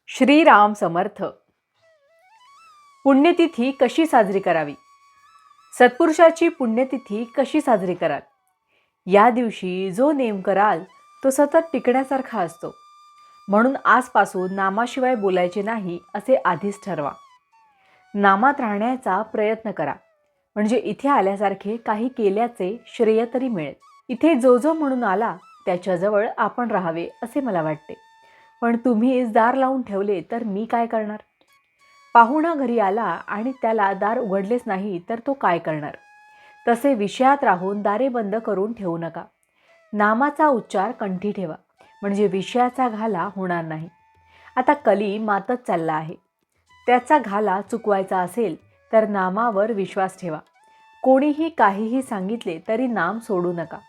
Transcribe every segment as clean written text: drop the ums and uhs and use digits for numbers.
श्रीराम समर्थ. पुण्यतिथी कशी साजरी करावी? सत्पुरुषाची पुण्यतिथी कशी साजरी कराल? या दिवशी जो नेम कराल तो सतत टिकण्यासारखा असतो. म्हणून आजपासून नामाशिवाय बोलायचे नाही असे आधीच ठरवा. नामात राहण्याचा प्रयत्न करा, म्हणजे इथे आल्यासारखे काही केल्याचे श्रेय तरी मिळेल. इथे जो जो म्हणून आला त्याच्याजवळ आपण राहावे असे मला वाटते. पण तुम्हीच दार लावून ठेवले तर मी काय करणार? पाहुणा घरी आला आणि त्याला दार उघडलेच नाही तर तो काय करणार? तसे विषयात राहून दारे बंद करून ठेवू नका. नामाचा उच्चार कंठी ठेवा, म्हणजे विषयाचा घाला होणार नाही. आता कली मातत चालला आहे, त्याचा घाला चुकवायचा असेल तर नामावर विश्वास ठेवा. कोणीही काहीही सांगितले तरी नाम सोडू नका.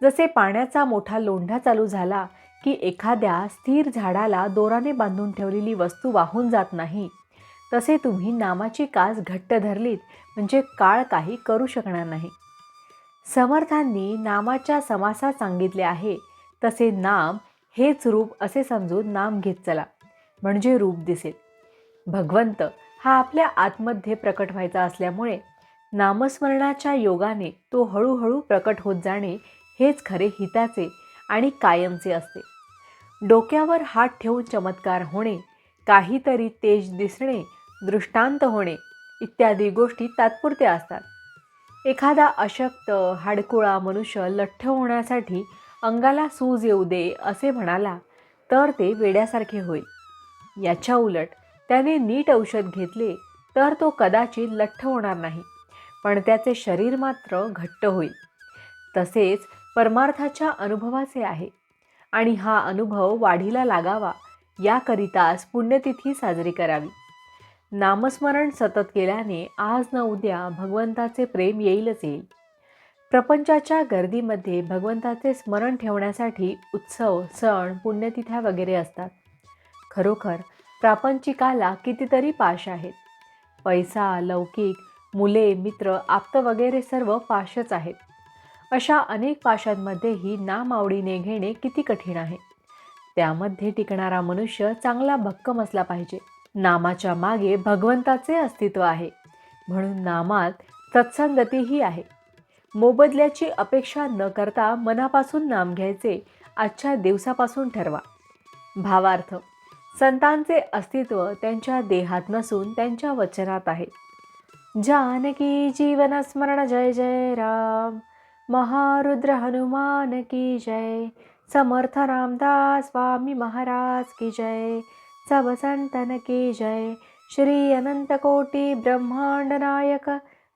जसे पाण्याचा मोठा लोंढा चालू झाला की एखाद्या स्थिर झाडाला दोराने बांधून ठेवलेली वस्तू वाहून जात नाही, तसे तुम्ही नामाची कास घट्ट धरलीत म्हणजे काळ काही करू शकणार नाही. समर्थांनी नामाच्या समासात सांगितले आहे तसे नाम हेच रूप असे समजून नाम घेत चला, म्हणजे रूप दिसेल. भगवंत हा आपल्या आतमध्ये प्रकट व्हायचा असल्यामुळे नामस्मरणाच्या योगाने तो हळूहळू प्रकट होत जाणे हेच खरे हिताचे आणि कायमचे असते. डोक्यावर हात ठेवून चमत्कार होणे, काहीतरी तेज दिसणे, दृष्टांत होणे इत्यादी गोष्टी तात्पुरत्या असतात. एखादा अशक्त हाडकुळा मनुष्य लठ्ठ होण्यासाठी अंगाला सूज येऊ दे असे म्हणाला तर ते वेड्यासारखे होईल. याच्या उलट त्याने नीट औषध घेतले तर तो कदाचित लठ्ठ होणार नाही, पण त्याचे शरीर मात्र घट्ट होईल. तसेच परमार्थाच्या अनुभवाचे आहे, आणि हा अनुभव वाढीला लागावा याकरिताच पुण्यतिथी साजरी करावी. नामस्मरण सतत केल्याने आज न उद्या भगवंताचे प्रेम येईलच येईल. प्रपंचाच्या गर्दीमध्ये भगवंताचे स्मरण ठेवण्यासाठी उत्सव, सण, पुण्यतिथ्या वगैरे असतात. खरोखर प्रापंचिकाला कितीतरी पाश आहेत. पैसा, लौकिक, मुले, मित्र, आप्त वगैरे सर्व पाशच आहेत. अशा अनेक पाशांमध्येही नाम आवडीने घेणे किती कठीण आहे. त्यामध्ये टिकणारा मनुष्य चांगला भक्कम असला पाहिजे. नामाच्या मागे भगवंताचे अस्तित्व आहे, म्हणून नामात सत्संगतीही आहे. मोबदल्याची अपेक्षा न करता मनापासून नाम घ्यायचे आजच्या दिवसापासून ठरवा. भावार्थ: संतांचे अस्तित्व त्यांच्या देहात नसून त्यांच्या वचनात आहे. जानकी जीवन स्मरण जय जय राम, महारुद्र हनुमान की जय, समर्थ रामदास स्वामी महाराज की जय, सब संतन की जय, श्री अनंत कोटि ब्रह्मांड नायक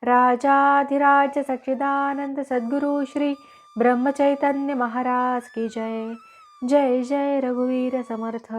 राजाधिराज सच्चिदानंद सद्गुरु श्री ब्रह्मचैतन्य महाराज की जय. जय जय रघुवीर समर्थ.